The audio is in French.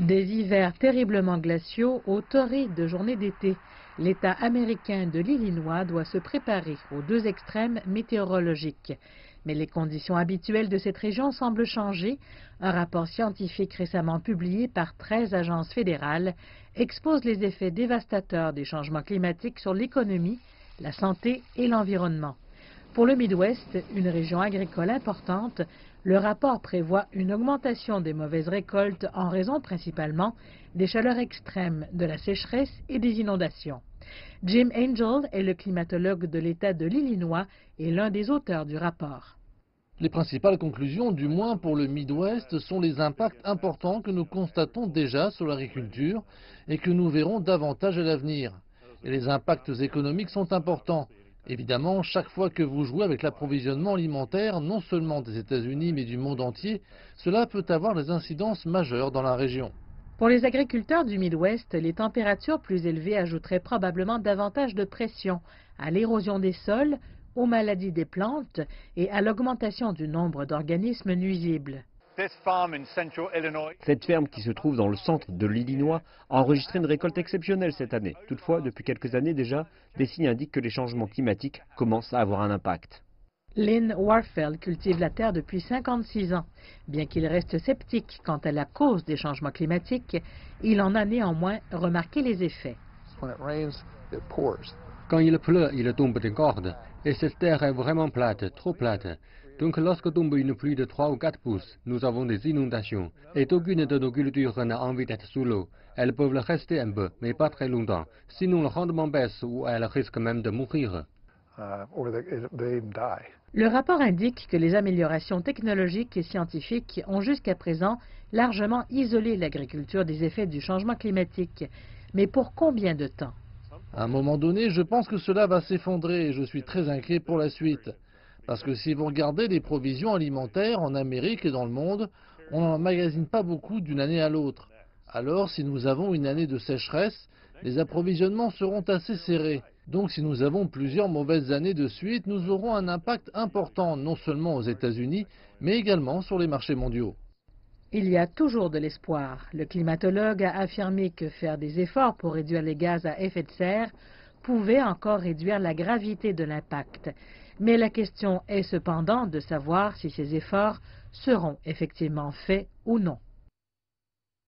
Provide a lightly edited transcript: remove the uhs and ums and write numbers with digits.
Des hivers terriblement glaciaux aux torrides journées d'été. L'État américain de l'Illinois doit se préparer aux deux extrêmes météorologiques. Mais les conditions habituelles de cette région semblent changer. Un rapport scientifique récemment publié par 13 agences fédérales expose les effets dévastateurs des changements climatiques sur l'économie, la santé et l'environnement. Pour le Midwest, une région agricole importante, le rapport prévoit une augmentation des mauvaises récoltes en raison principalement des chaleurs extrêmes, de la sécheresse et des inondations. Jim Angel est le climatologue de l'État de l'Illinois et l'un des auteurs du rapport. Les principales conclusions, du moins pour le Midwest, sont les impacts importants que nous constatons déjà sur l'agriculture et que nous verrons davantage à l'avenir. Et les impacts économiques sont importants. Évidemment, chaque fois que vous jouez avec l'approvisionnement alimentaire, non seulement des États-Unis mais du monde entier, cela peut avoir des incidences majeures dans la région. Pour les agriculteurs du Midwest, les températures plus élevées ajouteraient probablement davantage de pression à l'érosion des sols, aux maladies des plantes et à l'augmentation du nombre d'organismes nuisibles. Cette ferme qui se trouve dans le centre de l'Illinois a enregistré une récolte exceptionnelle cette année. Toutefois, depuis quelques années déjà, des signes indiquent que les changements climatiques commencent à avoir un impact. Lynn Warfeld cultive la terre depuis 56 ans. Bien qu'il reste sceptique quant à la cause des changements climatiques, il en a néanmoins remarqué les effets. Quand il pleut, il tombe des cordes. Et cette terre est vraiment plate, trop plate. Donc lorsque tombe une pluie de 3 ou 4 pouces, nous avons des inondations. Et aucune de nos cultures n'a envie d'être sous l'eau. Elles peuvent le rester un peu, mais pas très longtemps. Sinon le rendement baisse ou elles risquent même de mourir. Le rapport indique que les améliorations technologiques et scientifiques ont jusqu'à présent largement isolé l'agriculture des effets du changement climatique. Mais pour combien de temps? À un moment donné, je pense que cela va s'effondrer et je suis très inquiet pour la suite. Parce que si vous regardez les provisions alimentaires en Amérique et dans le monde, on n'emmagasine pas beaucoup d'une année à l'autre. Alors, si nous avons une année de sécheresse, les approvisionnements seront assez serrés. Donc, si nous avons plusieurs mauvaises années de suite, nous aurons un impact important, non seulement aux États-Unis, mais également sur les marchés mondiaux. Il y a toujours de l'espoir. Le climatologue a affirmé que faire des efforts pour réduire les gaz à effet de serre pouvait encore réduire la gravité de l'impact. Mais la question est cependant de savoir si ces efforts seront effectivement faits ou non.